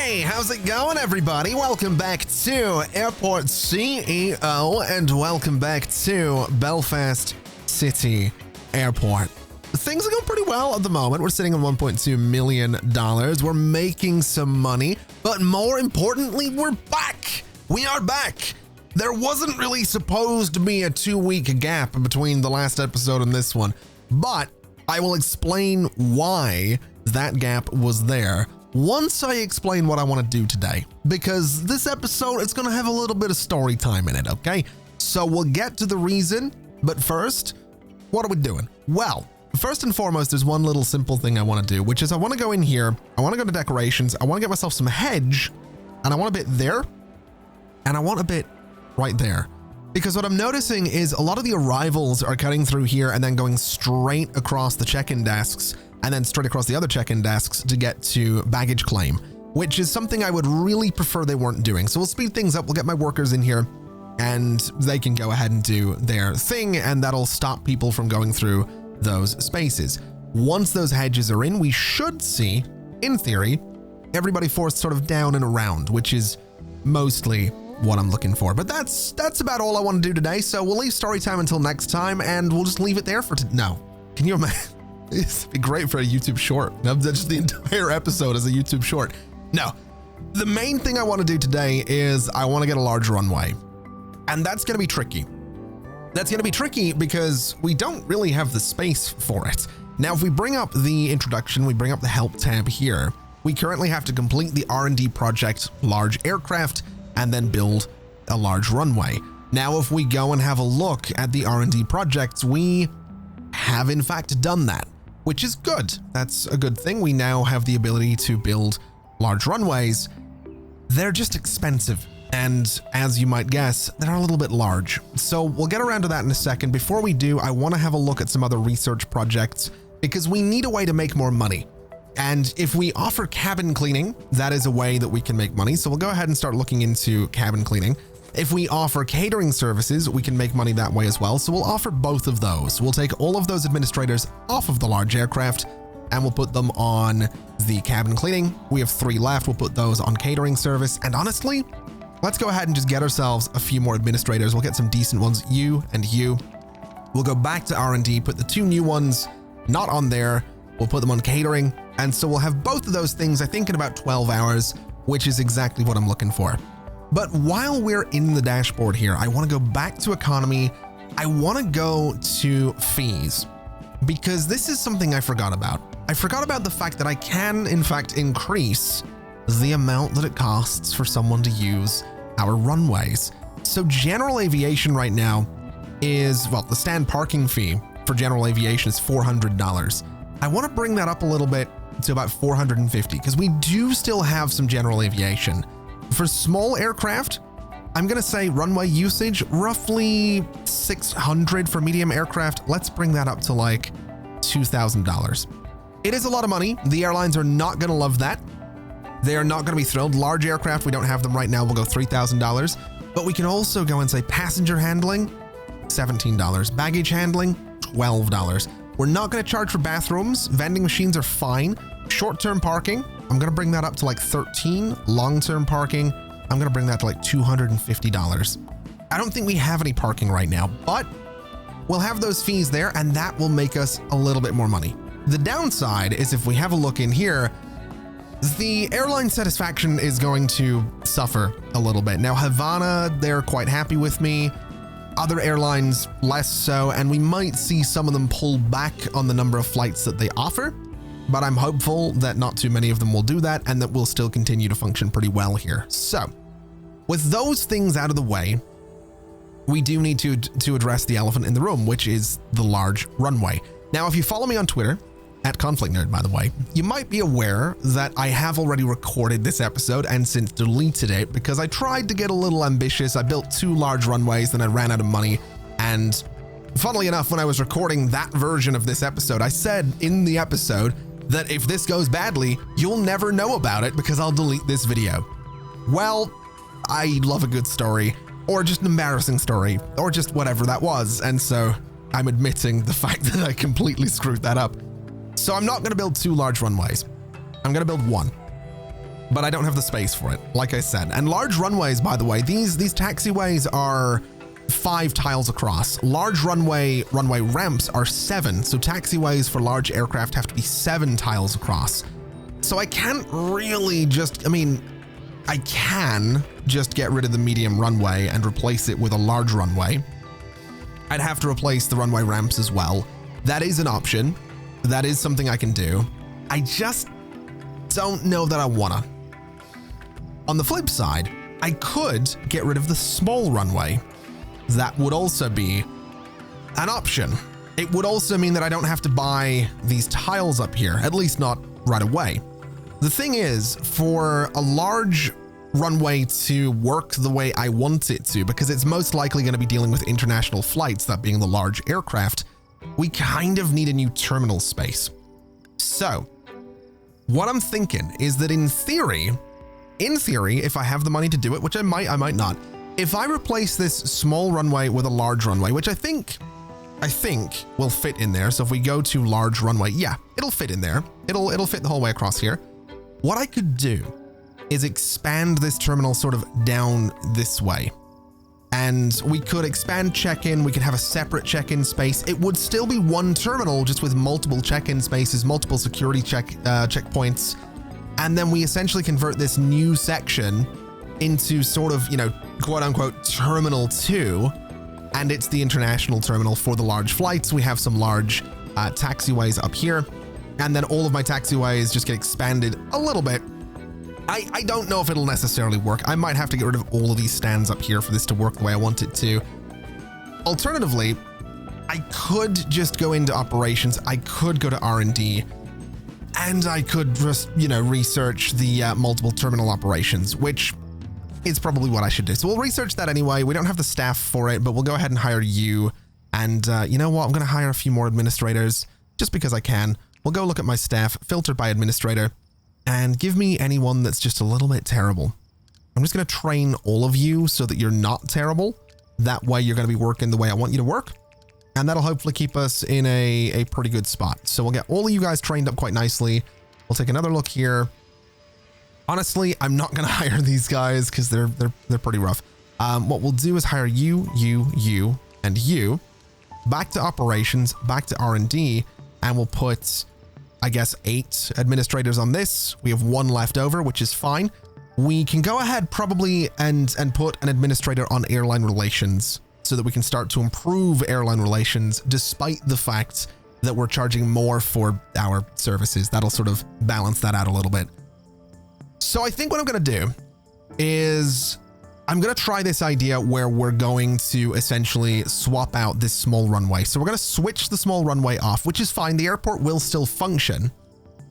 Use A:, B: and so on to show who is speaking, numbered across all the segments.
A: Hey, how's it going, everybody? Welcome back to Airport CEO and welcome back to Belfast City Airport. Things are going pretty well at the moment. We're sitting on $1.2 million. We're making some money, but more importantly, we're back. We are back. There wasn't really supposed to be a 2-week gap between the last episode and this one, but I will explain why that gap was there once I explain what I want to do today, because this episode, it's going to have a little bit of story time in it, okay? So we'll get to the reason, but first, what are we doing? Well, first and foremost, there's one little simple thing I want to do, which is I want to go in here, I want to go to decorations, I want to get myself some hedge, and I want a bit there, and I want a bit right there. Because what I'm noticing is a lot of the arrivals are cutting through here and then going straight across the check-in desks and then straight across the other check-in desks to get to baggage claim, which is something I would really prefer they weren't doing. So we'll speed things up. We'll get my workers in here and they can go ahead and do their thing, and that'll stop people from going through those spaces. Once those hedges are in, we should see, in theory, everybody forced sort of down and around, which is mostly what I'm looking for. But that's about all I want to do today. So we'll leave story time until next time, and we'll just leave it there for no. Can you imagine? It'd be great for a YouTube short. Just the entire episode as a YouTube short. No, the main thing I want to do today is I want to get a large runway, and that's going to be tricky. That's going to be tricky because we don't really have the space for it. Now, if we bring up the introduction, we bring up the help tab here, we currently have to complete the R&D project, large aircraft, and then build a large runway. Now, if we go and have a look at the R&D projects, we have in fact done that, which is good. That's a good thing. We now have the ability to build large runways. They're just expensive, and as you might guess, they're a little bit large. So we'll get around to that in a second. Before we do, I want to have a look at some other research projects because we need a way to make more money. And if we offer cabin cleaning, that is a way that we can make money. So we'll go ahead and start looking into cabin cleaning. If we offer catering services, we can make money that way as well. So we'll offer both of those. We'll take all of those administrators off of the large aircraft and we'll put them on the cabin cleaning. We have 3 left. We'll put those on catering service. And honestly, let's go ahead and just get ourselves a few more administrators. We'll get some decent ones, you and you. We'll go back to R&D, put the 2 new ones not on there. We'll put them on catering. And so we'll have both of those things, I think, in about 12 hours, which is exactly what I'm looking for. But while we're in the dashboard here, I want to go back to economy. I want to go to fees because this is something I forgot about. I forgot about the fact that I can, in fact, increase the amount that it costs for someone to use our runways. So general aviation right now is, well, the stand parking fee for general aviation is $400. I want to bring that up a little bit to about $450 because we do still have some general aviation. For small aircraft, I'm going to say runway usage, roughly $600 for medium aircraft. Let's bring that up to like $2,000. It is a lot of money. The airlines are not going to love that. They are not going to be thrilled. Large aircraft, we don't have them right now. We'll go $3,000. But we can also go and say passenger handling, $17. Baggage handling, $12. We're not going to charge for bathrooms. Vending machines are fine. Short-term parking, I'm going to bring that up to like $13. Long-term parking, I'm going to bring that to like $250. I don't think we have any parking right now, but we'll have those fees there and that will make us a little bit more money. The downside is if we have a look in here, the airline satisfaction is going to suffer a little bit. Now, Havana, they're quite happy with me. Other airlines, less so, and we might see some of them pull back on the number of flights that they offer. But I'm hopeful that not too many of them will do that and that we'll still continue to function pretty well here. So with those things out of the way, we do need to address the elephant in the room, which is the large runway. Now, if you follow me on Twitter, at ConflictNerd, by the way, you might be aware that I have already recorded this episode and since deleted it because I tried to get a little ambitious. I built 2 large runways, then I ran out of money. And funnily enough, when I was recording that version of this episode, I said in the episode that if this goes badly, you'll never know about it because I'll delete this video. Well, I love a good story, or just an embarrassing story, or just whatever that was, and so I'm admitting the fact that I completely screwed that up. So I'm not going to build 2 large runways. I'm going to build 1. but I don't have the space for it, like I said. And large runways, by the way, these taxiways are 5 tiles across. Large runway ramps are 7, so taxiways for large aircraft have to be 7 tiles across. So I can't really just, I can just get rid of the medium runway and replace it with a large runway. I'd have to replace the runway ramps as well. That is an option. That is something I can do. I just don't know that I wanna. On the flip side, I could get rid of the small runway. That would also be an option. It would also mean that I don't have to buy these tiles up here, at least not right away. The thing is, for a large runway to work the way I want it to, because it's most likely going to be dealing with international flights, that being the large aircraft, we kind of need a new terminal space. So what I'm thinking is that in theory, if I have the money to do it, which I might not, if I replace this small runway with a large runway, which I think will fit in there. So if we go to large runway, yeah, it'll fit in there. It'll fit the whole way across here. What I could do is expand this terminal sort of down this way. And we could expand check-in. We could have a separate check-in space. It would still be one terminal, just with multiple check-in spaces, multiple security checkpoints. And then we essentially convert this new section into sort of, quote unquote, Terminal 2. And it's the international terminal for the large flights. We have some large taxiways up here. And then all of my taxiways just get expanded a little bit. I don't know if it'll necessarily work. I might have to get rid of all of these stands up here for this to work the way I want it to. Alternatively, I could just go into operations. I could go to R&D, and I could just, research the multiple terminal operations, which is probably what I should do. So we'll research that anyway. We don't have the staff for it, but we'll go ahead and hire you. And you know what? I'm going to hire a few more administrators just because I can. We'll go look at my staff, filtered by administrator, and give me anyone that's just a little bit terrible. I'm just going to train all of you so that you're not terrible. That way you're going to be working the way I want you to work. And that'll hopefully keep us in a pretty good spot. So we'll get all of you guys trained up quite nicely. We'll take another look here. Honestly, I'm not going to hire these guys because they're pretty rough. What we'll do is hire you, and you back to operations, back to R&D, and we'll put, I guess, 8 administrators on this. We have 1 left over, which is fine. We can go ahead probably and put an administrator on airline relations so that we can start to improve airline relations despite the fact that we're charging more for our services. That'll sort of balance that out a little bit. So I think what I'm going to do is I'm going to try this idea where we're going to essentially swap out this small runway. So we're going to switch the small runway off, which is fine. The airport will still function.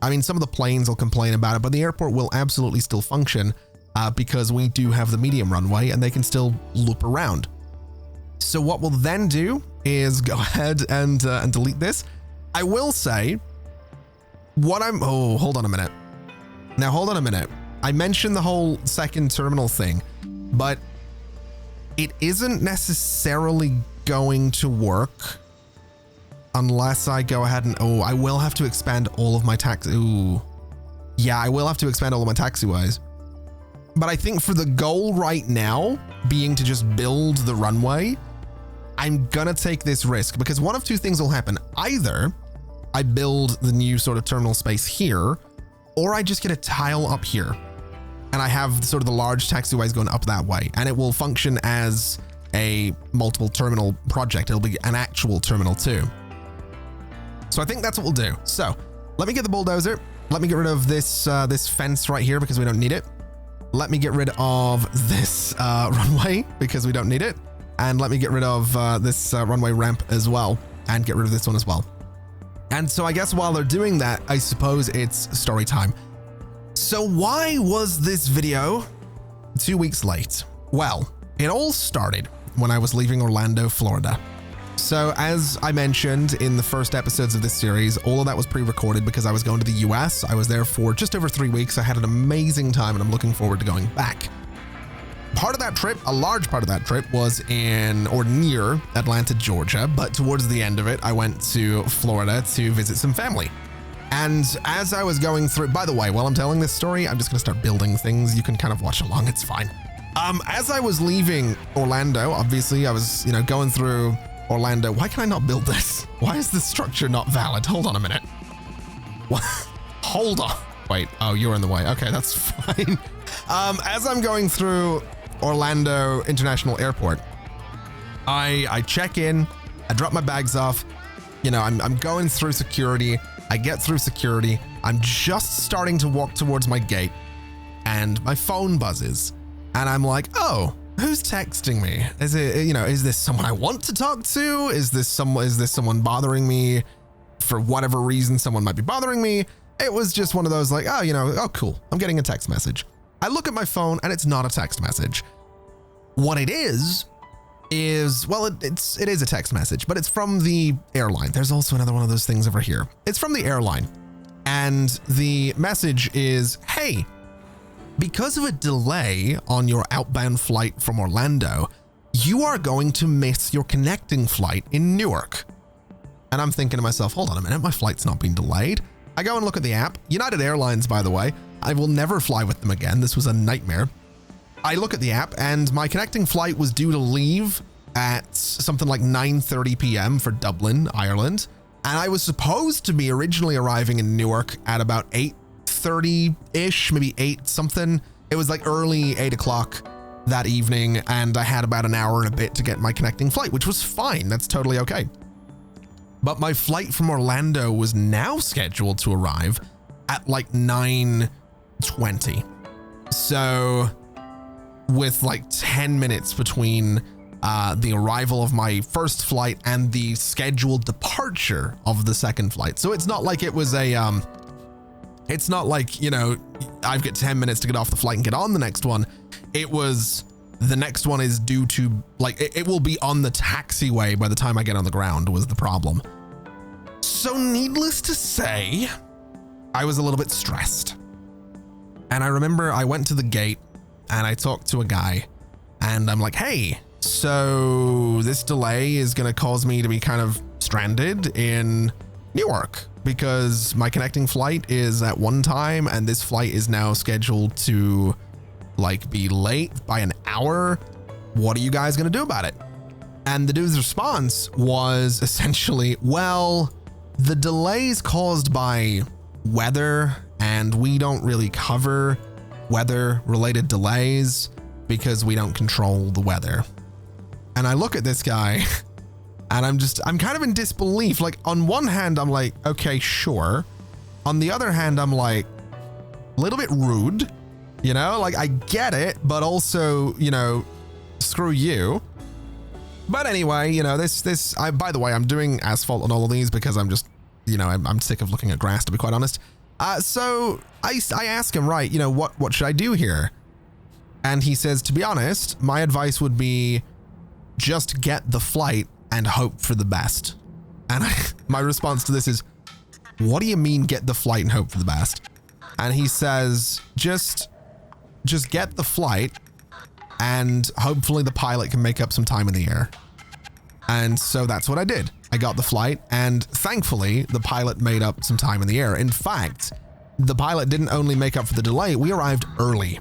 A: I mean, some of the planes will complain about it, but the airport will absolutely still function because we do have the medium runway and they can still loop around. So what we'll then do is go ahead and delete this. I will say hold on a minute. Now, hold on a minute. I mentioned the whole second terminal thing, but it isn't necessarily going to work unless I go ahead and, I will have to expand all of my I will have to expand all of my taxiways. But I think for the goal right now being to just build the runway, I'm gonna take this risk because one of two things will happen. Either I build the new sort of terminal space here, or I just get a tile up here and I have sort of the large taxiways going up that way, and it will function as a multiple terminal project. It'll be an actual terminal too. So I think that's what we'll do. So let me get the bulldozer. Let me get rid of this this fence right here because we don't need it. Let me get rid of this runway because we don't need it. And let me get rid of this runway ramp as well and get rid of this one as well. And so I guess while they're doing that, I suppose it's story time. So why was this video 2 weeks late? Well, it all started when I was leaving Orlando, Florida. So as I mentioned in the first episodes of this series, all of that was pre-recorded because I was going to the US. I was there for just over 3 weeks. I had an amazing time and I'm looking forward to going back. Part of that trip, a large part of that trip, was in or near Atlanta, Georgia, but towards the end of it, I went to Florida to visit some family. And as I was going through, by the way, while I'm telling this story, I'm just going to start building things. You can kind of watch along. It's fine. As I was leaving Orlando, obviously I was, going through Orlando. Why can I not build this? Why is this structure not valid? Hold on a minute. What? Hold on. Wait. Oh, you're in the way. Okay, that's fine. As I'm going through Orlando International Airport, I check in, I drop my bags off. I'm going through security. I get through security. I'm just starting to walk towards my gate and my phone buzzes. And I'm like, oh, who's texting me? Is it, is this someone I want to talk to? Is this someone bothering me for whatever reason? Someone might be bothering me. It was just one of those like, oh, cool. I'm getting a text message. I look at my phone and it's not a text message. What it is, well, it is a text message, but it's from the airline. There's also another one of those things over here. It's from the airline. And the message is, hey, because of a delay on your outbound flight from Orlando, you are going to miss your connecting flight in Newark. And I'm thinking to myself, hold on a minute, my flight's not been delayed. I go and look at the app. United Airlines, by the way, I will never fly with them again. This was a nightmare. I look at the app and my connecting flight was due to leave at something like 9:30 p.m. for Dublin, Ireland. And I was supposed to be originally arriving in Newark at about 8:30-ish, maybe 8 something. It was like early 8 o'clock that evening, and I had about an hour and a bit to get my connecting flight, which was fine. That's totally okay. But my flight from Orlando was now scheduled to arrive at like 9:20. So with like 10 minutes between the arrival of my first flight and the scheduled departure of the second flight. So it's not like it was it's not like, I've got 10 minutes to get off the flight and get on the next one. It was, the next one is due to, like, it will be on the taxiway by the time I get on the ground was the problem. So needless to say, I was a little bit stressed. And I remember I went to the gate and I talked to a guy and I'm like, hey, so this delay is going to cause me to be kind of stranded in Newark because my connecting flight is at one time and this flight is now scheduled to like be late by an hour. What are you guys going to do about it? And the dude's response was essentially, well, the delays caused by weather and we don't really cover weather related delays because we don't control the weather. And I look at this guy and I'm kind of in disbelief. Like on one hand, I'm like, okay, sure. On the other hand, I'm like a little bit rude, like I get it, but also, screw you. But anyway, by the way, I'm doing asphalt on all of these because I'm just, I'm sick of looking at grass, to be quite honest. So I ask him, right, what should I do here? And he says, to be honest, my advice would be just get the flight and hope for the best. And my response to this is, what do you mean get the flight and hope for the best? And he says, just get the flight and hopefully the pilot can make up some time in the air. And so that's what I did. I got the flight and thankfully the pilot made up some time in the air. In fact, the pilot didn't only make up for the delay, we arrived early.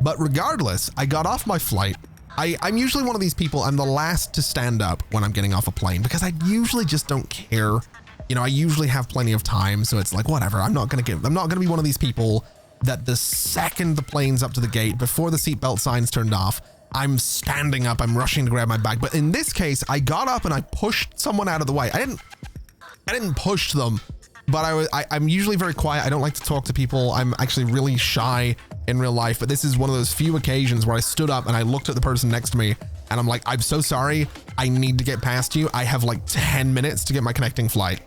A: But regardless, I got off my flight. I'm usually one of these people, I'm the last to stand up when I'm getting off a plane because I usually just don't care. I usually have plenty of time, so it's like, whatever, I'm not gonna be one of these people that the second the plane's up to the gate, before the seatbelt sign's turned off, I'm standing up, I'm rushing to grab my bag. But in this case, I got up and I pushed someone out of the way. I didn't push them, but I'm usually very quiet. I don't like to talk to people. I'm actually really shy in real life, but this is one of those few occasions where I stood up and I looked at the person next to me and I'm like, I'm so sorry. I need to get past you. I have like 10 minutes to get my connecting flight.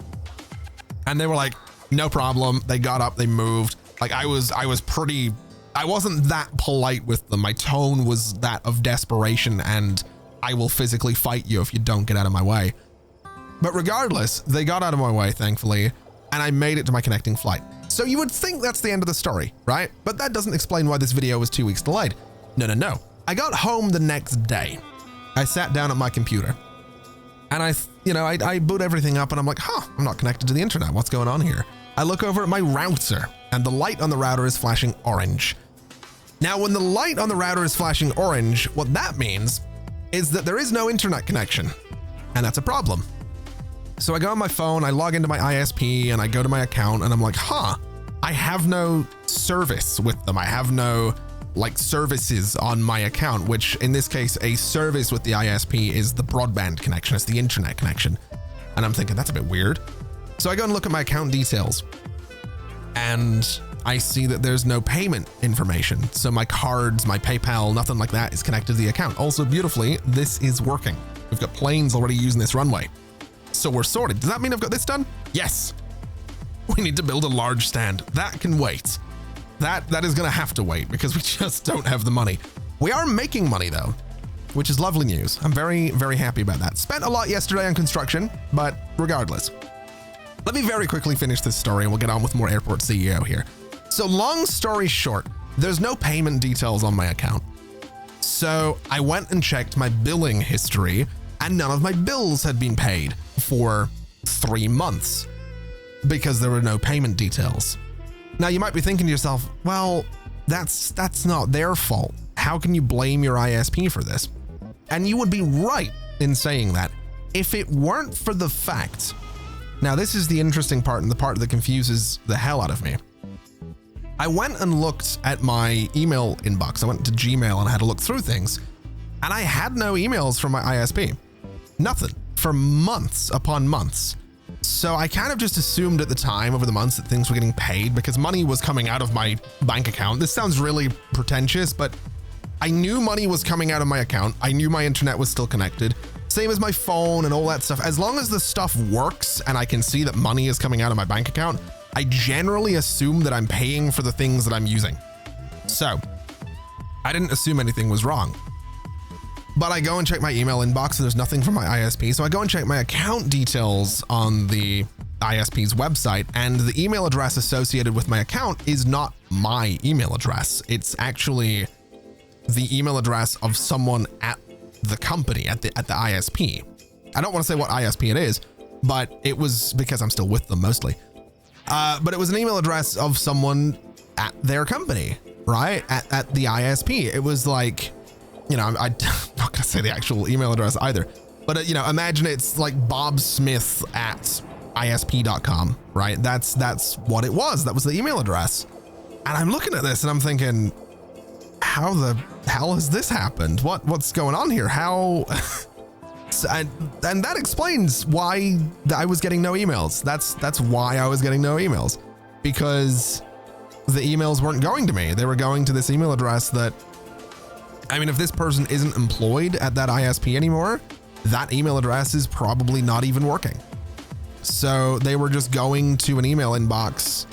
A: And they were like, no problem. They got up, they moved. Like I wasn't that polite with them. My tone was that of desperation and I will physically fight you if you don't get out of my way. But regardless, they got out of my way, thankfully, and I made it to my connecting flight. So you would think that's the end of the story, right? But that doesn't explain why this video was 2 weeks delayed. No. I got home the next day. I sat down at my computer and I boot everything up and I'm like, I'm not connected to the internet. What's going on here? I look over at my router, and the light on the router is flashing orange. Now, when the light on the router is flashing orange, what that means is that there is no internet connection, and that's a problem. So I go on my phone, I log into my ISP, and I go to my account, and I'm like, I have no service with them. I have no services on my account, which in this case, a service with the ISP is the broadband connection. It's the internet connection. And I'm thinking, that's a bit weird. So I go and look at my account details, and I see that there's no payment information. So my cards, my PayPal, nothing like that is connected to the account. Also, beautifully, this is working. We've got planes already using this runway. So we're sorted. Does that mean I've got this done? Yes. We need to build a large stand. That can wait. That is going to have to wait because we just don't have the money. We are making money though, which is lovely news. I'm very, very happy about that. Spent a lot yesterday on construction, but regardless. Let me very quickly finish this story and we'll get on with more airport CEO here. So long story short, there's no payment details on my account. So I went and checked my billing history and none of my bills had been paid for 3 months because there were no payment details. Now you might be thinking to yourself, well, that's not their fault. How can you blame your ISP for this? And you would be right in saying that if it weren't for the fact. Now this is the interesting part and the part that confuses the hell out of me. I went and looked at my email inbox. I went to Gmail and had a look through things, and I had no emails from my ISP. Nothing for months upon months. So I kind of just assumed at the time over the months that things were getting paid because money was coming out of my bank account. This sounds really pretentious, but I knew money was coming out of my account. I knew my internet was still connected. Same as my phone and all that stuff. As long as the stuff works and I can see that money is coming out of my bank account, I generally assume that I'm paying for the things that I'm using. So I didn't assume anything was wrong. But I go and check my email inbox and there's nothing from my ISP. So I go and check my account details on the ISP's website, and the email address associated with my account is not my email address. It's actually the email address of someone at the company, at the ISP. I don't want to say what ISP it is, but it was because I'm still with them mostly. But it was an email address of someone at their company, right? At the ISP. It was like, I'm not going to say the actual email address either, but imagine it's like bobsmith@isp.com, right? That's what it was. That was the email address. And I'm looking at this and I'm thinking, how the hell has this happened? What's going on here? How? And that explains why I was getting no emails. That's why I was getting no emails, because the emails weren't going to me. They were going to this email address that, if this person isn't employed at that ISP anymore, that email address is probably not even working. So they were just going to an email inbox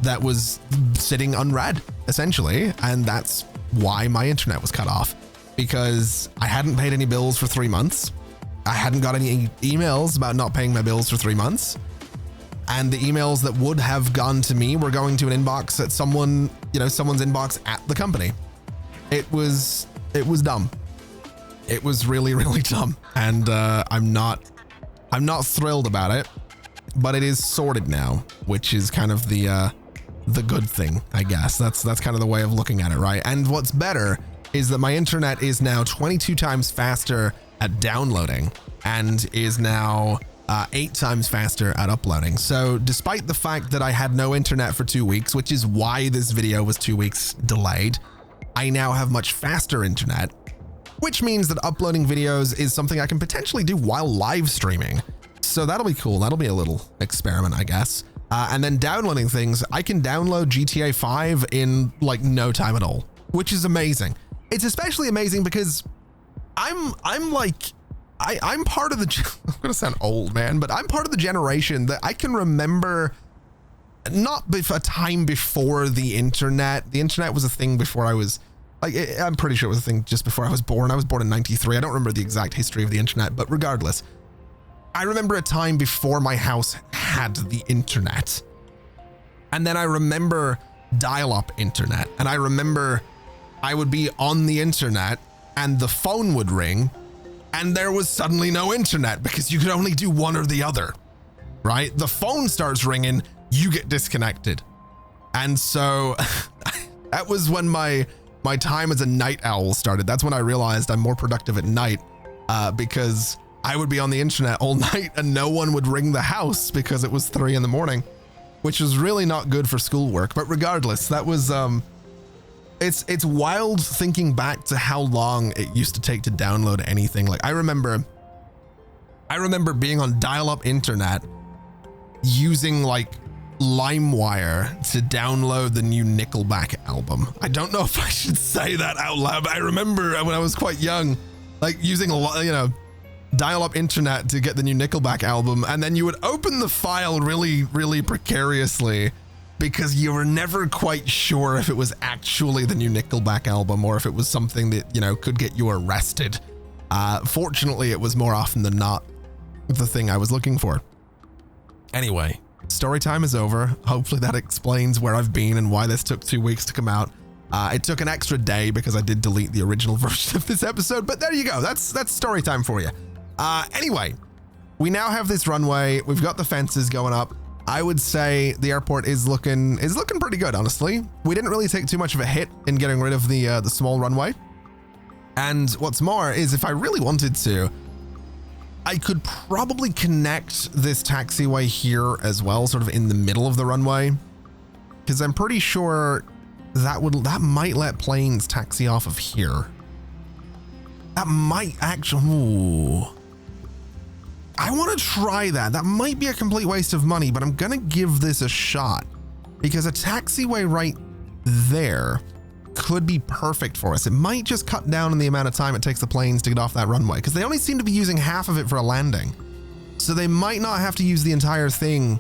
A: that was sitting unread, essentially. And that's why my internet was cut off, because I hadn't paid any bills for 3 months. I hadn't got any emails about not paying my bills for 3 months. And the emails that would have gone to me were going to an inbox at someone's inbox at the company. It was dumb. It was really, really dumb. And I'm not thrilled about it, but it is sorted now, which is kind of the good thing, I guess. That's kind of the way of looking at it, right? And what's better is that my internet is now 22 times faster at downloading and is now 8 times faster at uploading. So despite the fact that I had no internet for 2 weeks, which is why this video was 2 weeks delayed, I now have much faster internet, which means that uploading videos is something I can potentially do while live streaming. So that'll be cool. That'll be a little experiment, I guess. And then downloading things, I can download GTA 5 in like no time at all, which is amazing. It's especially amazing because I'm part of the, I'm gonna sound old, man, but I'm part of the generation that I can remember not a time before the internet. The internet was a thing before I was, I'm pretty sure it was a thing just before I was born. I was born in 93. I don't remember the exact history of the internet, but regardless, I remember a time before my house had the internet. And then I remember dial-up internet, and I remember I would be on the internet and the phone would ring and there was suddenly no internet because you could only do one or the other, right? The phone starts ringing, you get disconnected. And so that was when my time as a night owl started. That's when I realized I'm more productive at night, because I would be on the internet all night and no one would ring the house because it was 3 in the morning, which was really not good for schoolwork. But regardless, that was, it's wild thinking back to how long it used to take to download anything. Like I remember being on dial-up internet using like LimeWire to download the new Nickelback album. I don't know if I should say that out loud, but I remember when I was quite young, like using a lot, dial-up internet to get the new Nickelback album, and then you would open the file really, really precariously because you were never quite sure if it was actually the new Nickelback album or if it was something that, could get you arrested. Fortunately, it was more often than not the thing I was looking for. Anyway, story time is over. Hopefully that explains where I've been and why this took 2 weeks to come out. It took an extra day because I did delete the original version of this episode, but there you go. That's story time for you. Anyway, we now have this runway. We've got the fences going up. I would say the airport is looking pretty good, honestly. We didn't really take too much of a hit in getting rid of the small runway. And what's more is if I really wanted to, I could probably connect this taxiway here as well, sort of in the middle of the runway, because I'm pretty sure that might let planes taxi off of here. That might actually, ooh. I want to try that. That might be a complete waste of money, but I'm gonna give this a shot because a taxiway right there could be perfect for us. It might just cut down on the amount of time it takes the planes to get off that runway because they only seem to be using half of it for a landing. So they might not have to use the entire thing.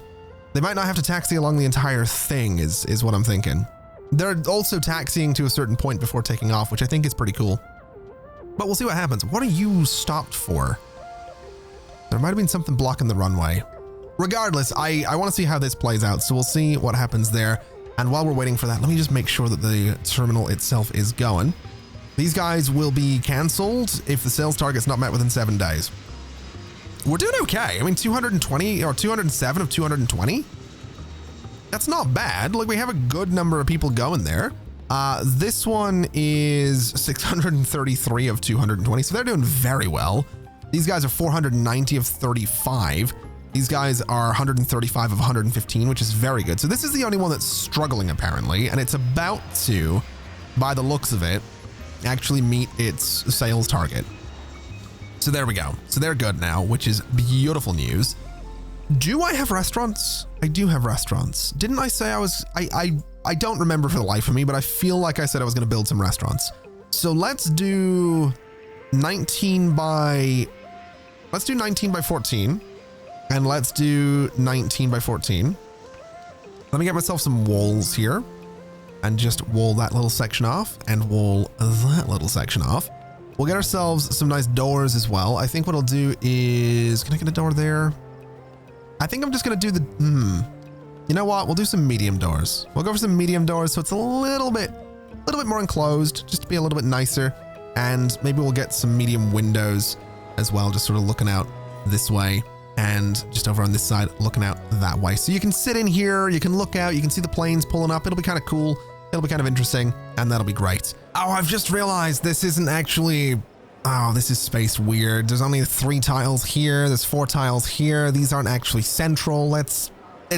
A: They might not have to taxi along the entire thing is what I'm thinking. They're also taxiing to a certain point before taking off, which I think is pretty cool. But we'll see what happens. What are you stopped for? There might have been something blocking the runway. Regardless, I want to see how this plays out, so we'll see what happens there. And while we're waiting for that, let me just make sure that the terminal itself is going. These guys will be canceled if the sales target's not met within 7 days. We're doing okay. I mean, 220 or 207 of 220. That's not bad. Like, we have a good number of people going there. This one is 633 of 220, so they're doing very well. These guys are 490 of 35. These guys are 135 of 115, which is very good. So this is the only one that's struggling apparently, and it's about to, by the looks of it, actually meet its sales target. So there we go. So they're good now, which is beautiful news. Do I have restaurants? I do have restaurants. Didn't I say I was, I don't remember for the life of me, but I feel like I said I was going to build some restaurants. So let's do 19 by 14, and let's do 19 by 14. Let me get myself some walls here and just wall that little section off and wall that little section off. We'll get ourselves some nice doors as well. I think what I'll do is, can I get a door there? I think I'm just going to do the, you know what? We'll do some medium doors. We'll go for some medium doors so it's a little bit more enclosed, just to be a little bit nicer. And maybe we'll get some medium windows as well, just sort of looking out this way and just over on this side looking out that way. So you can sit in here, you can look out, you can see the planes pulling up. It'll be kind of cool. It'll be kind of interesting, and that'll be great. Oh, I've just realized this isn't actually, oh, this is spaced weird. There's only 3 tiles here. There's 4 tiles here. These aren't actually central. It's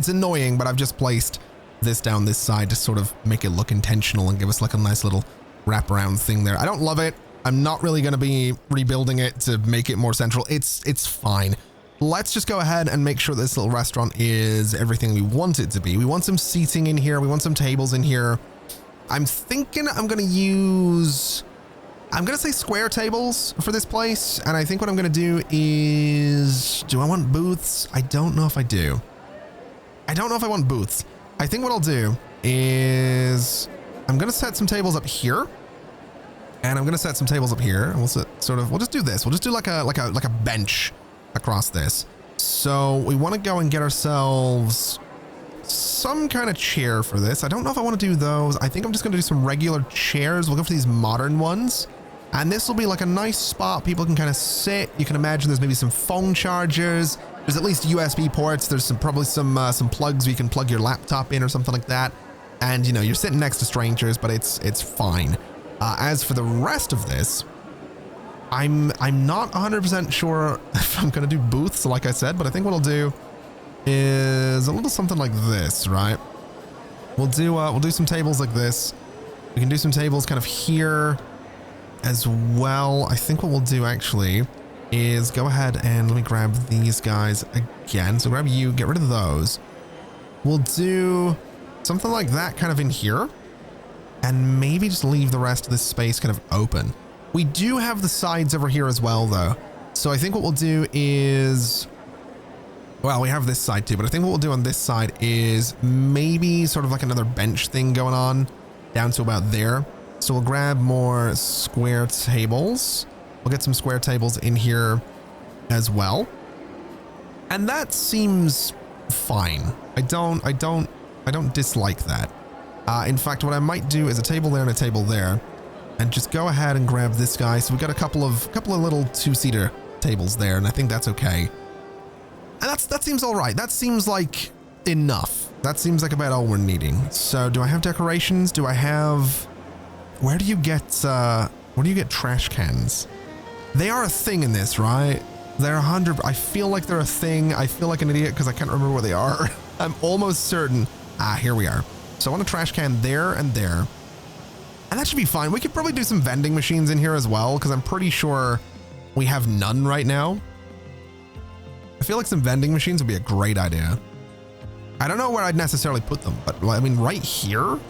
A: annoying, but I've just placed this down this side to sort of make it look intentional and give us like a nice little wraparound thing there. I don't love it. I'm not really going to be rebuilding it to make it more central. It's fine. Let's just go ahead and make sure this little restaurant is everything we want it to be. We want some seating in here. We want some tables in here. I'm thinking I'm going to say square tables for this place. And I think what I'm going to do is, do I want booths? I don't know if I do. I don't know if I want booths. I think what I'll do is I'm going to set some tables up here. And I'm going to set some tables up here. And we'll just do this. We'll just do like a bench across this. So we want to go and get ourselves some kind of chair for this. I don't know if I want to do those. I think I'm just going to do some regular chairs. We'll go for these modern ones. And this will be like a nice spot. People can kind of sit. You can imagine there's maybe some phone chargers. There's at least USB ports. There's probably some plugs you can plug your laptop in or something like that. And, you know, you're sitting next to strangers, but it's fine. As for the rest of this, I'm not 100% sure if I'm going to do booths, like I said, but I think what I'll do is a little something like this, right? We'll do some tables like this. We can do some tables kind of here as well. I think what we'll do actually is go ahead and let me grab these guys again. So grab you, get rid of those. We'll do something like that kind of in here, and maybe just leave the rest of this space kind of open. We do have the sides over here as well, though. So I think what we'll do is, well, we have this side too, but I think what we'll do on this side is maybe sort of like another bench thing going on down to about there. So we'll grab more square tables. We'll get some square tables in here as well. And that seems fine. I don't dislike that. In fact, what I might do is a table there and a table there, and just go ahead and grab this guy. So we got a couple of little two-seater tables there, and I think that's okay. And that seems all right. That seems like enough. That seems like about all we're needing. So do I have decorations? Do I have, where do you get trash cans? They are a thing in this, right? They're 100. I feel like they're a thing. I feel like an idiot because I can't remember where they are. I'm almost certain. Here we are. So I want a trash can there and there. And that should be fine. We could probably do some vending machines in here as well, because I'm pretty sure we have none right now. I feel like some vending machines would be a great idea. I don't know where I'd necessarily put them, but I mean, right here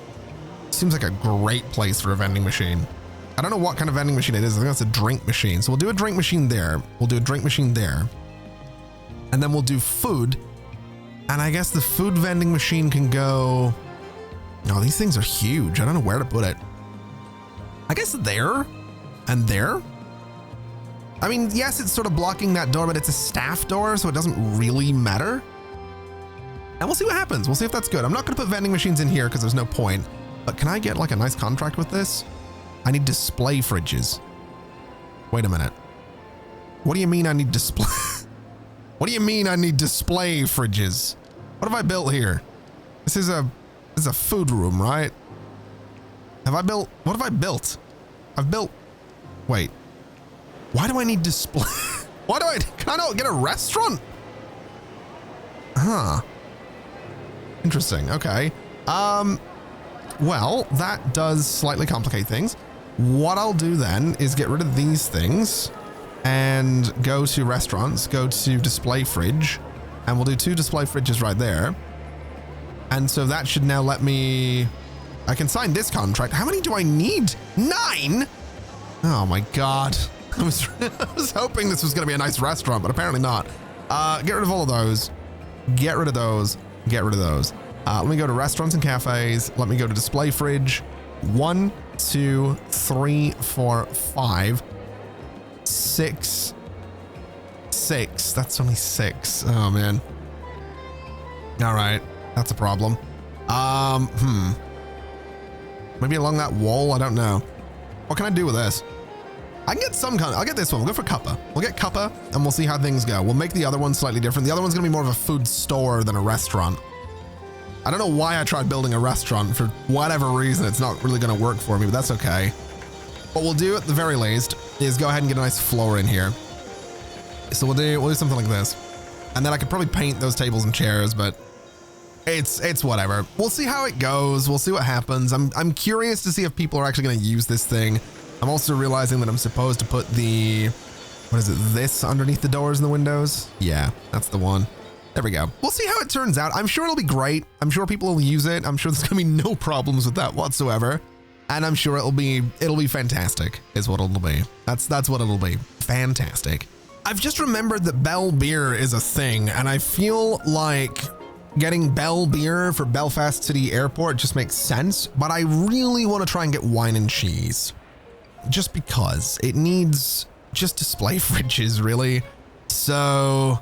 A: seems like a great place for a vending machine. I don't know what kind of vending machine it is. I think that's a drink machine. So we'll do a drink machine there. We'll do a drink machine there. And then we'll do food. And I guess the food vending machine can go... No, these things are huge. I don't know where to put it. I guess there and there. I mean, yes, it's sort of blocking that door, but it's a staff door, so it doesn't really matter. And we'll see what happens. We'll see if that's good. I'm not going to put vending machines in here because there's no point. But can I get like a nice contract with this? I need display fridges. Wait a minute. What do you mean I need display? What do you mean I need display fridges? What have I built here? This is a food room, right? Have I built, what have I built? I've built, wait. Why do I need display? Can I not get a restaurant? Huh. Interesting, okay. Well, that does slightly complicate things. What I'll do then is get rid of these things and go to restaurants, go to display fridge, and we'll do 2 display fridges right there. And so that should now let me, I can sign this contract. How many do I need? 9? Oh my God. I was hoping this was going to be a nice restaurant, but apparently not. Get rid of all of those. Get rid of those. Get rid of those. Let me go to restaurants and cafes. Let me go to display fridge. 1, 2, 3, 4, 5, 6. 6. That's only 6. Oh man. All right. That's a problem. Maybe along that wall. I don't know. What can I do with this? I can get some kind. I'll get this one. We'll go for cuppa. We'll get cuppa and we'll see how things go. We'll make the other one slightly different. The other one's gonna be more of a food store than a restaurant. I don't know why I tried building a restaurant. For whatever reason, it's not really gonna work for me, but that's okay. What we'll do at the very least is go ahead and get a nice floor in here. So we'll do something like this. And then I could probably paint those tables and chairs, but it's whatever. We'll see how it goes. We'll see what happens. I'm curious to see if people are actually gonna use this thing. I'm also realizing that I'm supposed to put the, what is it, this underneath the doors and the windows? Yeah, that's the one. There we go. We'll see how it turns out. I'm sure it'll be great. I'm sure people will use it. I'm sure there's gonna be no problems with that whatsoever. And I'm sure it'll be fantastic is what it'll be. That's what it'll be. Fantastic. I've just remembered that Bell Beer is a thing, and I feel like getting Bell Beer for Belfast City Airport just makes sense, but I really want to try and get wine and cheese. Just because it needs just display fridges, really. So,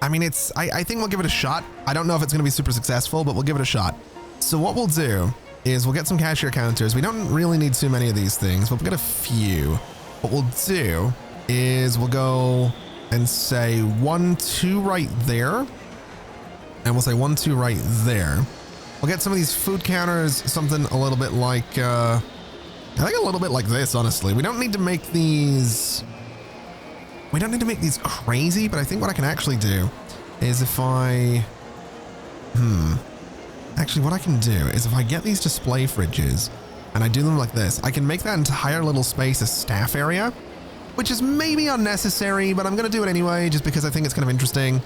A: I mean, I think we'll give it a shot. I don't know if it's going to be super successful, but we'll give it a shot. So what we'll do is we'll get some cashier counters. We don't really need too many of these things, but we'll get a few. What we'll do is we'll go and say 1, 2 right there. And we'll say 1, 2 right there. We'll get some of these food counters, something a little bit like, I think a little bit like this, honestly. We don't need to make these, crazy, but I think what I can actually do is if I, actually what I can do is if I get these display fridges and I do them like this, I can make that entire little space a staff area, which is maybe unnecessary, but I'm going to do it anyway, just because I think it's kind of interesting.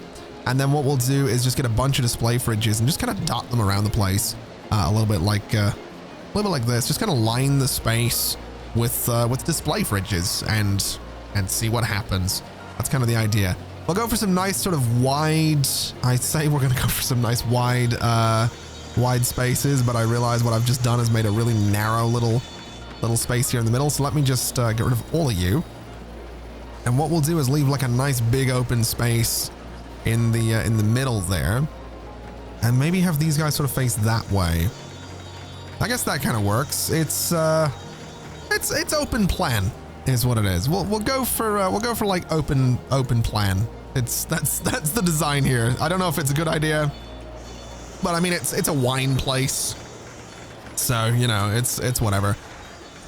A: And then what we'll do is just get a bunch of display fridges and just kind of dot them around the place, a little bit like this. Just kind of line the space with display fridges and see what happens. That's kind of the idea. We'll go for some nice sort of wide. I say we're going to go for some nice wide spaces, but I realize what I've just done is made a really narrow little space here in the middle. So let me just get rid of all of you. And what we'll do is leave like a nice big open space in the middle there, and maybe have these guys sort of face that way. I guess that kind of works. It's open plan is what it is. We'll go for like open plan. That's the design here. I don't know if it's a good idea, but I mean it's a wine place, so you know it's whatever.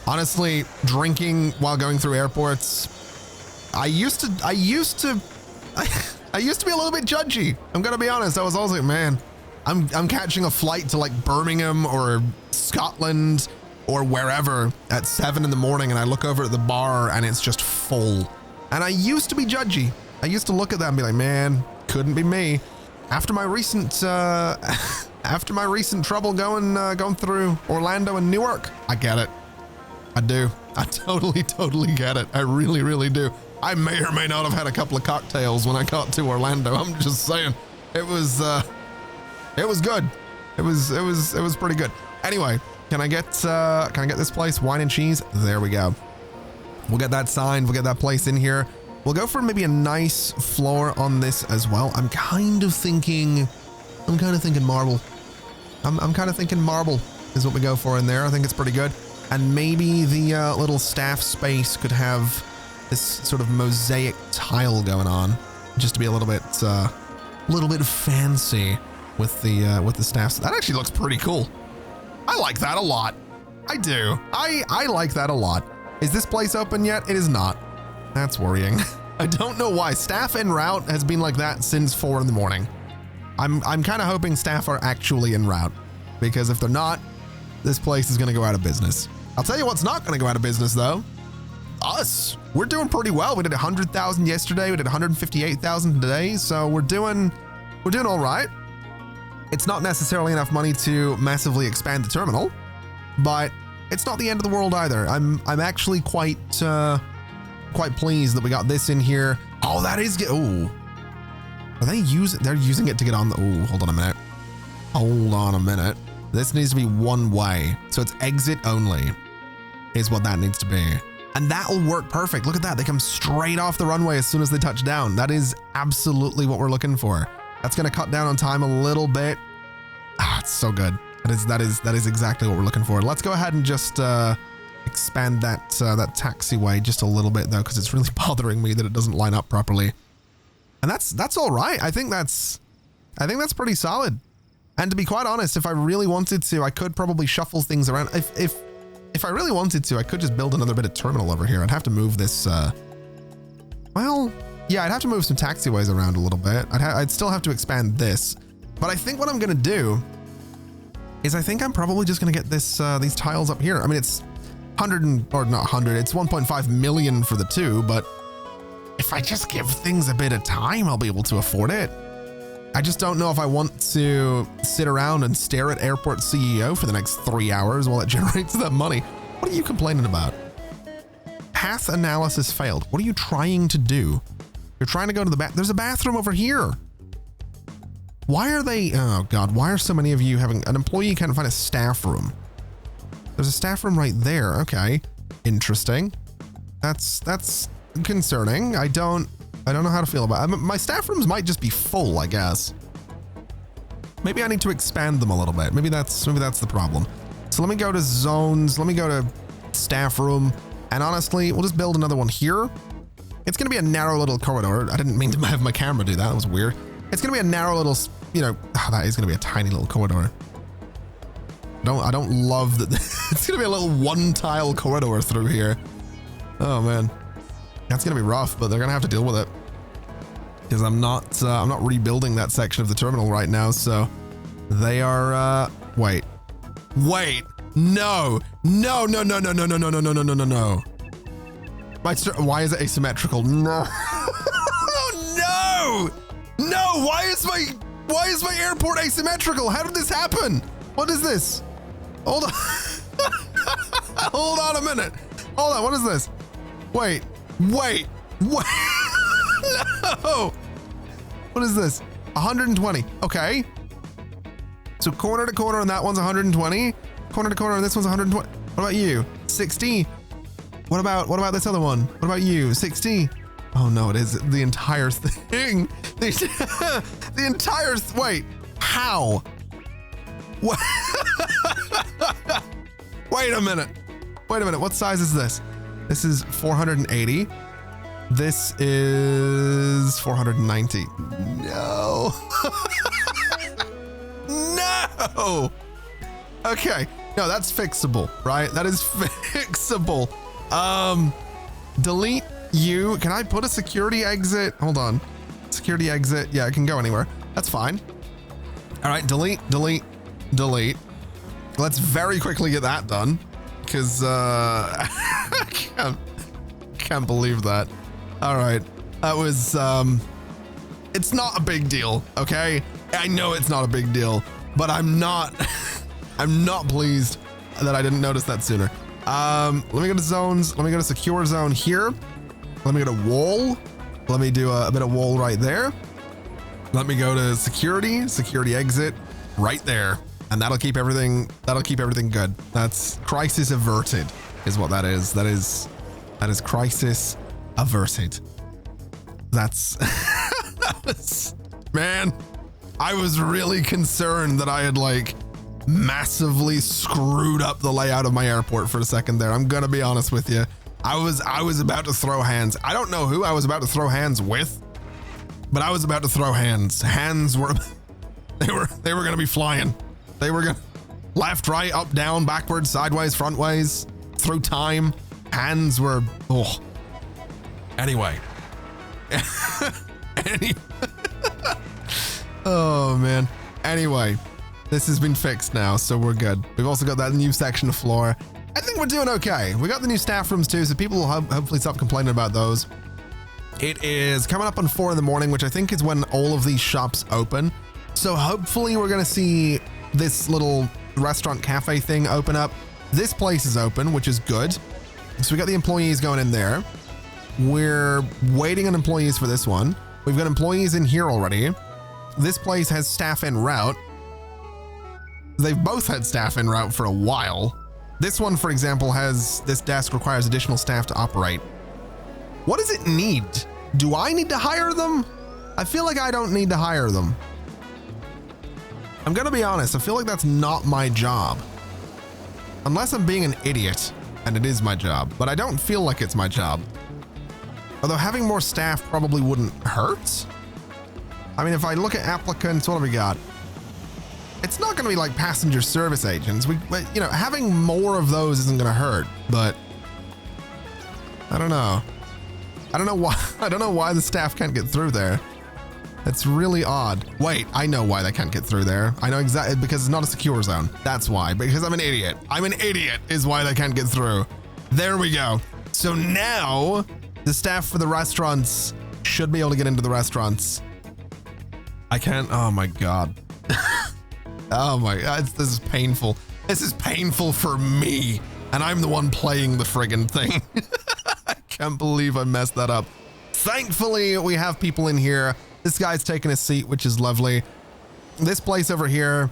A: Honestly, drinking while going through airports, I used to be a little bit judgy. I'm gonna be honest. I was always like, man, I'm catching a flight to like Birmingham or Scotland or wherever at 7 in the morning, and I look over at the bar and it's just full. And I used to be judgy. I used to look at that and be like, man, couldn't be me. After my recent trouble going through Orlando and Newark, I get it. I do. I totally get it. I really do. I may or may not have had a couple of cocktails when I got to Orlando. I'm just saying, it was good. It was pretty good. Anyway, can I get this place? Wine and cheese. There we go. We'll get that signed. We'll get that place in here. We'll go for maybe a nice floor on this as well. I'm kind of thinking marble. I'm kind of thinking marble is what we go for in there. I think it's pretty good. And maybe the little staff space could have this sort of mosaic tile going on, just to be a little bit fancy with the staff. That actually looks pretty cool. I like that a lot. I do. I like that a lot. Is this place open yet? It is not. That's worrying. I don't know why. Staff en route has been like that since 4 in the morning. I'm kind of hoping staff are actually en route, because if they're not, this place is going to go out of business. I'll tell you what's not going to go out of business though. Us. We're doing pretty well. We did 100,000 yesterday. We did 158,000 today. So we're doing all right. It's not necessarily enough money to massively expand the terminal, but it's not the end of the world either. I'm actually quite pleased that we got this in here. Oh, that is good. Oh, they're using it to get on the, oh, hold on a minute. This needs to be one way. So it's exit only is what that needs to be. And that'll work perfect. Look at that. They come straight off the runway as soon as they touch down. That is absolutely what we're looking for. That's going to cut down on time a little bit. Ah, it's so good. That is exactly what we're looking for. Let's go ahead and just expand that taxiway just a little bit though, because it's really bothering me that it doesn't line up properly. And that's all right. I think that's pretty solid. And to be quite honest, if I really wanted to, I could probably shuffle things around. If I really wanted to, I could just build another bit of terminal over here. I'd have to move this, well, yeah, I'd have to move some taxiways around a little bit. I'd still have to expand this. But I think what I'm going to do is I think I'm probably just going to get this these tiles up here. I mean, it's 100 or not 100, it's 1.5 million for the two, but if I just give things a bit of time, I'll be able to afford it. I just don't know if I want to sit around and stare at airport CEO for the next 3 hours while it generates that money. What are you complaining about? Path analysis failed. What are you trying to do? You're trying to go to the there's a bathroom over here. Why are they, oh God, why are so many of you having, an employee can't find a staff room? There's a staff room right there. Okay, interesting. That's concerning. I don't know how to feel about it. My staff rooms might just be full, I guess. Maybe I need to expand them a little bit. Maybe that's the problem. So let me go to zones. Let me go to staff room. And honestly, we'll just build another one here. It's going to be a narrow little corridor. I didn't mean to have my camera do that. That was weird. It's going to be a narrow little, you know, that is going to be a tiny little corridor. I don't love that. It's going to be a little one tile corridor through here. Oh man, that's going to be rough, but they're going to have to deal with it because I'm not rebuilding that section of the terminal right now. So they are, wait, no. Why is it asymmetrical? No. Oh, no, why is my airport asymmetrical? How did this happen? What is this? Hold on. Hold on a minute. Hold on, what is this? Wait. No. What is this? 120. Okay. So corner to corner on that one's 120. Corner to corner on this one's 120. What about you? 60. What about this other one? What about you? 60. Oh no, it is the entire thing. The entire wait. How? What? Wait a minute. What size is this? This is 480. This is 490. No. No. Okay. No, that's fixable, right? That is fixable. Delete you. Can I put a security exit? Hold on. Security exit. Yeah, it can go anywhere. That's fine. All right, delete. Let's very quickly get that done because I can't believe that. All right, that was it's not a big deal, okay? I know it's not a big deal, but I'm not pleased that I didn't notice that sooner. Let me go to zones. Let me go to secure zone here. Let me go to wall. Let me do a bit of wall right there. Let me go to security exit right there. And that'll keep everything good. That's crisis averted is what that is. That is crisis averted. That's, man, I was really concerned that I had like massively screwed up the layout of my airport for a second there. I'm gonna be honest with you. I was about to throw hands. I don't know who I was about to throw hands with, but I was about to throw hands. Hands were, they were gonna be flying. They were gonna left, right, up, down, backwards, sideways, frontways, through time. Hands were, oh. Anyway. Oh man. Anyway, this has been fixed now, so we're good. We've also got that new section of floor. I think we're doing okay. We got the new staff rooms too, so people will hopefully stop complaining about those. It is coming up on 4 in the morning, which I think is when all of these shops open. So hopefully we're gonna see this little restaurant cafe thing open up. This place is open, which is good. So we got the employees going in there. We're waiting on employees for this one. We've got employees in here already. This place has staff en route. They've both had staff en route for a while. This one, for example, has this desk requires additional staff to operate. What does it need? Do I need to hire them? I feel like I don't need to hire them. I'm gonna be honest, I feel like that's not my job. Unless I'm being an idiot, and it is my job, but I don't feel like it's my job. Although having more staff probably wouldn't hurt. I mean, if I look at applicants, what have we got? It's not gonna be like passenger service agents. You know, having more of those isn't gonna hurt, but I don't know. I don't know why the staff can't get through there. That's really odd. Wait, I know why they can't get through there. I know exactly, because it's not a secure zone. That's why, because I'm an idiot. I'm an idiot is why they can't get through. There we go. So now the staff for the restaurants should be able to get into the restaurants. I can't, oh my God. Oh my God, this is painful. This is painful for me. And I'm the one playing the friggin' thing. I can't believe I messed that up. Thankfully, we have people in here. This guy's taking a seat, which is lovely. This place over here,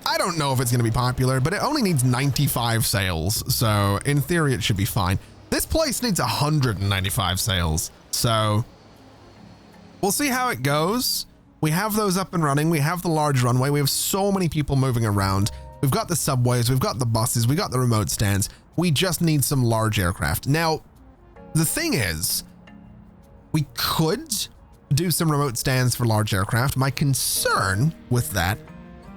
A: I don't know if it's gonna be popular, but it only needs 95 sales. So in theory, it should be fine. This place needs 195 sales. So we'll see how it goes. We have those up and running. We have the large runway. We have so many people moving around. We've got the subways, we've got the buses, we got the remote stands. We just need some large aircraft. Now, the thing is, We could do some remote stands for large aircraft. My concern with that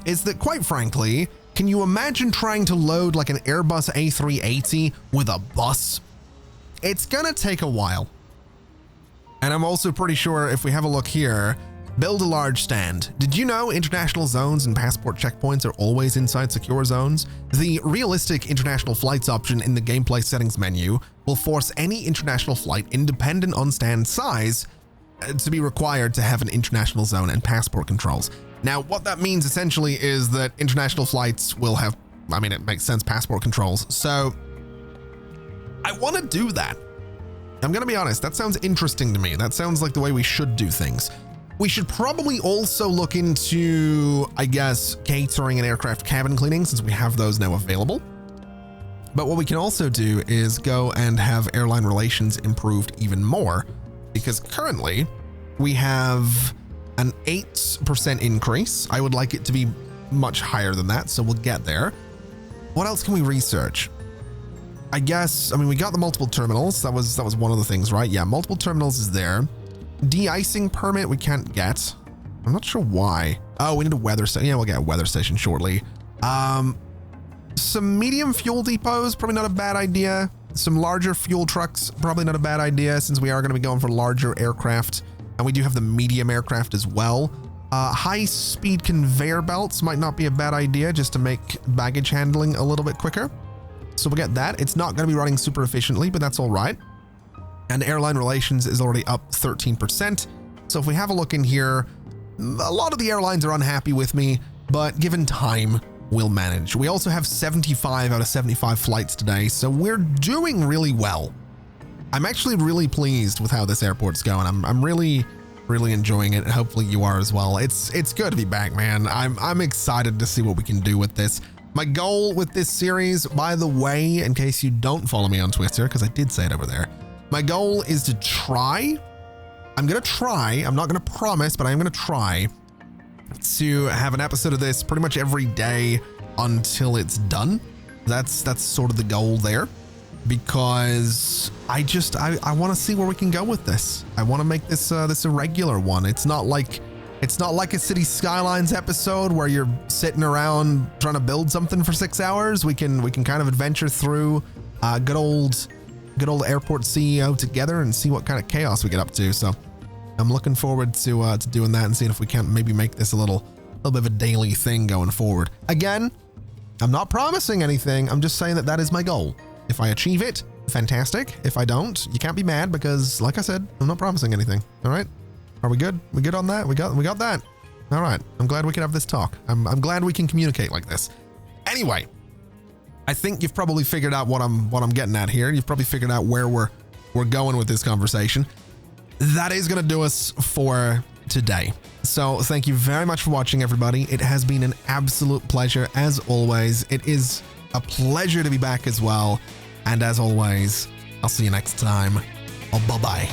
A: is that, quite frankly, can you imagine trying to load like an Airbus A380 with a bus? It's gonna take a while. And I'm also pretty sure if we have a look here, build a large stand. Did you know international zones and passport checkpoints are always inside secure zones? The realistic international flights option in the gameplay settings menu will force any international flight independent on stand size to be required to have an international zone and passport controls. Now, what that means essentially is that international flights will have, I mean, it makes sense, passport controls. So I want to do that. I'm going to be honest, that sounds interesting to me. That sounds like the way we should do things. We should probably also look into, I guess, catering and aircraft cabin cleaning, since we have those now available. But what we can also do is go and have airline relations improved even more, because currently we have an 8% increase. I would like it to be much higher than that, so we'll get there. What else can we research? I guess, I mean, we got the multiple terminals. That was one of the things, right? Yeah, multiple terminals is there. De-icing permit we can't get. I'm not sure why. Oh, we need a weather station. Yeah, we'll get a weather station shortly. Some medium fuel depots, probably not a bad idea. Some larger fuel trucks, probably not a bad idea, since we are going to be going for larger aircraft. And we do have the medium aircraft as well. High-speed conveyor belts might not be a bad idea, just to make baggage handling a little bit quicker. So we'll get that. It's not going to be running super efficiently, but that's all right. And airline relations is already up 13%. So if we have a look in here, a lot of the airlines are unhappy with me, but given time, we'll manage. We also have 75 out of 75 flights today, so we're doing really well. I'm actually really pleased with how this airport's going. I'm really enjoying it. Hopefully you are as well. It's good to be back, man. I'm excited to see what we can do with this. My goal with this series, by the way, in case you don't follow me on Twitter, because I did say it over there, my goal is to try. I'm going to try. I'm not going to promise, but I'm going to try to have an episode of this pretty much every day until it's done. That's sort of the goal there, because I want to see where we can go with this. I want to make this this a regular one. It's not like a City Skylines episode where you're sitting around trying to build something for 6 hours. We can kind of adventure through good old airport CEO together and see what kind of chaos we get up to. So I'm looking forward to doing that and seeing if we can't maybe make this a little bit of a daily thing going forward. Again, I'm not promising anything. I'm just saying that is my goal. If I achieve it, fantastic. If I don't, you can't be mad, because like I said, I'm not promising anything. All right. Are we good? We good on that? We got that. All right. I'm glad we can have this talk. I'm glad we can communicate like this. Anyway, I think you've probably figured out what I'm getting at here. You've probably figured out where we're going with this conversation. That is going to do us for today. So thank you very much for watching, everybody. It has been an absolute pleasure as always. It is a pleasure to be back as well. And as always, I'll see you next time. Oh, bye-bye.